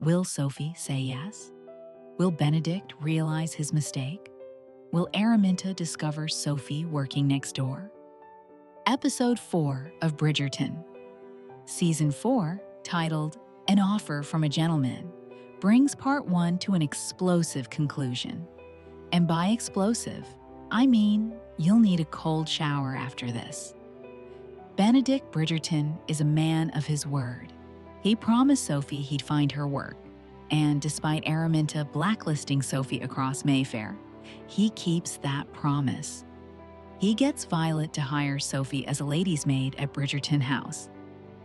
Will Sophie say yes? Will Benedict realize his mistake? Will Araminta discover Sophie working next door? Episode 4 of Bridgerton, Season 4, titled An Offer from a Gentleman, brings Part 1 to an explosive conclusion. And by explosive, I mean you'll need a cold shower after this. Benedict Bridgerton is a man of his word. He promised Sophie he'd find her work, and despite Araminta blacklisting Sophie across Mayfair, he keeps that promise. He gets Violet to hire Sophie as a lady's maid at Bridgerton House.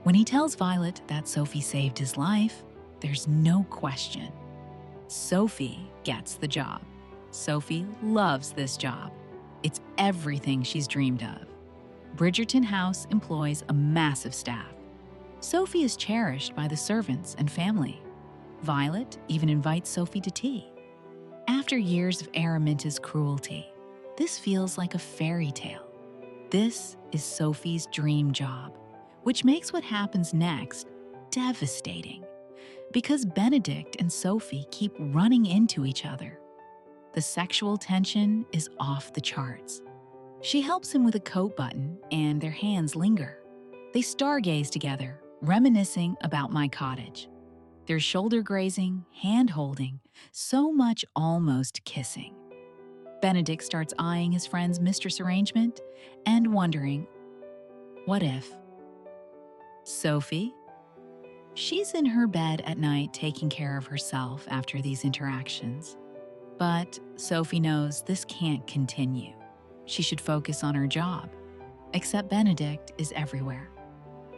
When he tells Violet that Sophie saved his life, there's no question. Sophie gets the job. Sophie loves this job. It's everything she's dreamed of. Bridgerton House employs a massive staff. Sophie is cherished by the servants and family. Violet even invites Sophie to tea. After years of Araminta's cruelty, this feels like a fairy tale. This is Sophie's dream job, which makes what happens next devastating, because Benedict and Sophie keep running into each other. The sexual tension is off the charts. She helps him with a coat button, and their hands linger. They stargaze together, reminiscing about my cottage. There's shoulder grazing, hand-holding, so much almost kissing. Benedict starts eyeing his friend's mistress arrangement and wondering, what if? Sophie? She's in her bed at night taking care of herself after these interactions. But Sophie knows this can't continue. She should focus on her job. Except Benedict is everywhere.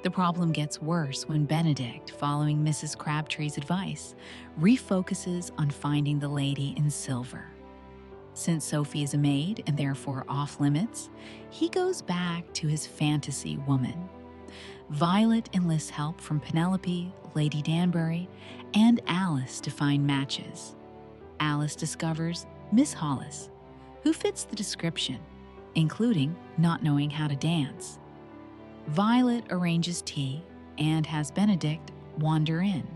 The problem gets worse when Benedict, following Mrs. Crabtree's advice, refocuses on finding the lady in silver. Since Sophie is a maid and therefore off limits, he goes back to his fantasy woman. Violet enlists help from Penelope, Lady Danbury, and Alice to find matches. Alice discovers Miss Hollis, who fits the description, including not knowing how to dance. Violet arranges tea and has Benedict wander in.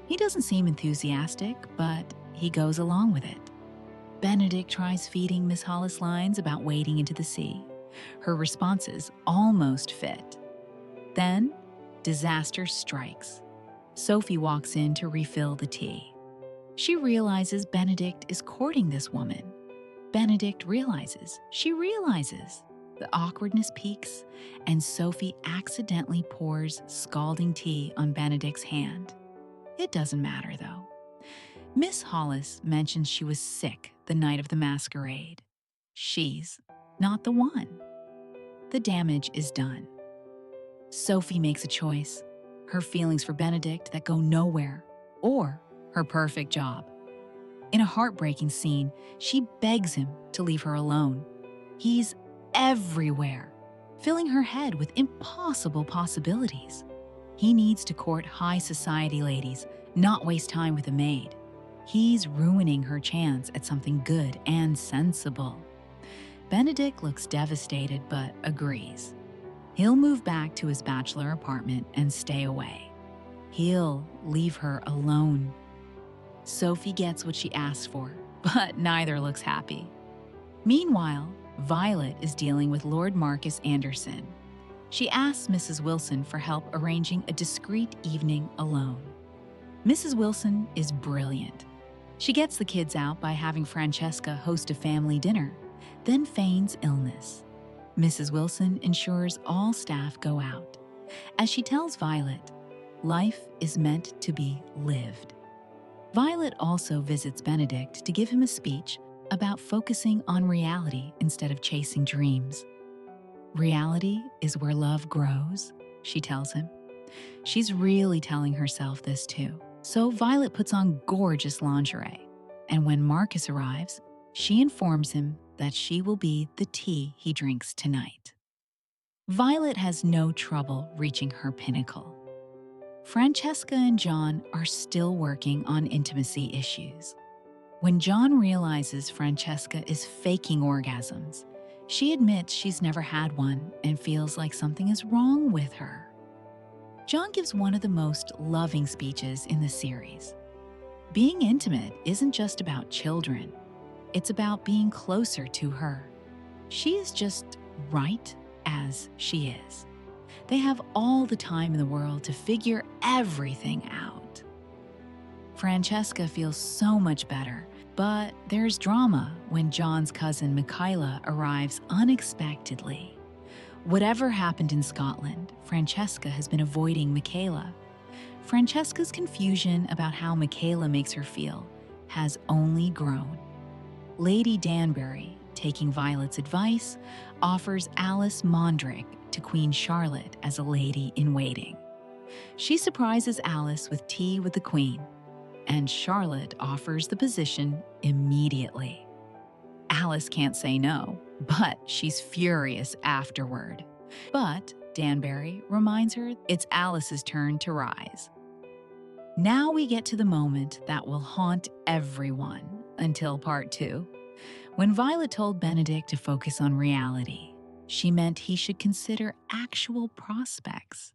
He doesn't seem enthusiastic, but he goes along with it. Benedict tries feeding Miss Hollis lines about wading into the sea. Her responses almost fit. Then, disaster strikes. Sophie walks in to refill the tea. She realizes Benedict is courting this woman. Benedict realizes she realizes. The awkwardness peaks, and Sophie accidentally pours scalding tea on Benedict's hand. It doesn't matter, though. Miss Hollis mentions she was sick the night of the masquerade. She's not the one. The damage is done. Sophie makes a choice: her feelings for Benedict that go nowhere, or her perfect job. In a heartbreaking scene, she begs him to leave her alone. He's everywhere, filling her head with impossible possibilities. He needs to court high society ladies, not waste time with a maid. He's ruining her chance at something good and sensible. Benedict looks devastated but agrees. He'll move back to his bachelor apartment and stay away. He'll leave her alone. Sophie gets what she asks for, but neither looks happy. Meanwhile, Violet is dealing with Lord Marcus Anderson. She asks Mrs. Wilson for help arranging a discreet evening alone. Mrs. Wilson is brilliant. She gets the kids out by having Francesca host a family dinner, then feigns illness. Mrs. Wilson ensures all staff go out. As she tells Violet, life is meant to be lived. Violet also visits Benedict to give him a speech about focusing on reality instead of chasing dreams. Reality is where love grows, she tells him. She's really telling herself this too. So Violet puts on gorgeous lingerie, and when Marcus arrives, she informs him that she will be the tea he drinks tonight. Violet has no trouble reaching her pinnacle. Francesca and John are still working on intimacy issues. When John realizes Francesca is faking orgasms, she admits she's never had one and feels like something is wrong with her. John gives one of the most loving speeches in the series. Being intimate isn't just about children, it's about being closer to her. She is just right as she is. They have all the time in the world to figure everything out. Francesca feels so much better, but there's drama when John's cousin Michaela arrives unexpectedly. Whatever happened in Scotland, Francesca has been avoiding Michaela. Francesca's confusion about how Michaela makes her feel has only grown. Lady Danbury, taking Violet's advice, offers Alice Mondrich to Queen Charlotte as a lady-in-waiting. She surprises Alice with tea with the Queen, and Charlotte offers the position immediately. Alice can't say no, but she's furious afterward. But Danbury reminds her it's Alice's turn to rise. Now we get to the moment that will haunt everyone until part 2. When Violet told Benedict to focus on reality, she meant he should consider actual prospects.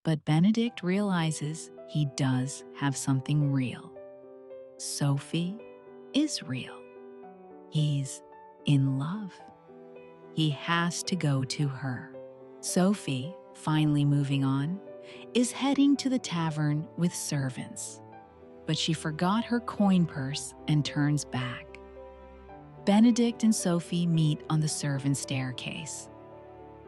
But Benedict realizes he does have something real. Sophie is real. He's in love. He has to go to her. Sophie, finally moving on, is heading to the tavern with servants. But she forgot her coin purse and turns back. Benedict and Sophie meet on the servant staircase.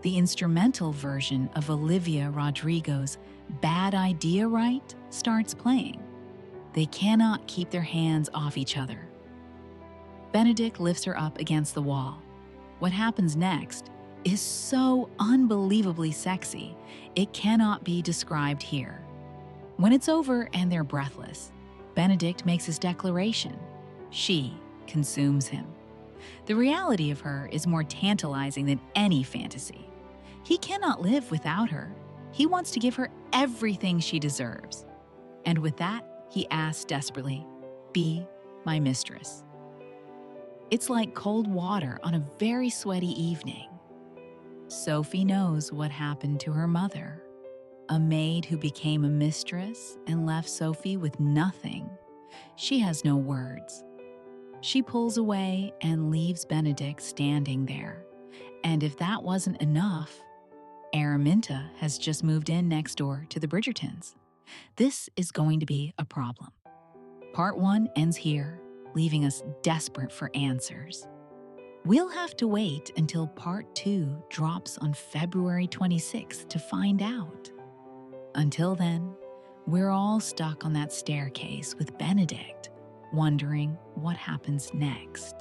The instrumental version of Olivia Rodrigo's Bad Idea Right starts playing. They cannot keep their hands off each other. Benedict lifts her up against the wall. What happens next is so unbelievably sexy, it cannot be described here. When it's over and they're breathless, Benedict makes his declaration. She consumes him. The reality of her is more tantalizing than any fantasy. He cannot live without her. He wants to give her everything she deserves. And with that, he asks desperately, "Be my mistress." It's like cold water on a very sweaty evening. Sophie knows what happened to her mother, a maid who became a mistress and left Sophie with nothing. She has no words. She pulls away and leaves Benedict standing there. And if that wasn't enough, Araminta has just moved in next door to the Bridgertons. This is going to be a problem. Part 1 ends here, leaving us desperate for answers. We'll have to wait until Part 2 drops on February 26th to find out. Until then, we're all stuck on that staircase with Benedict, wondering what happens next.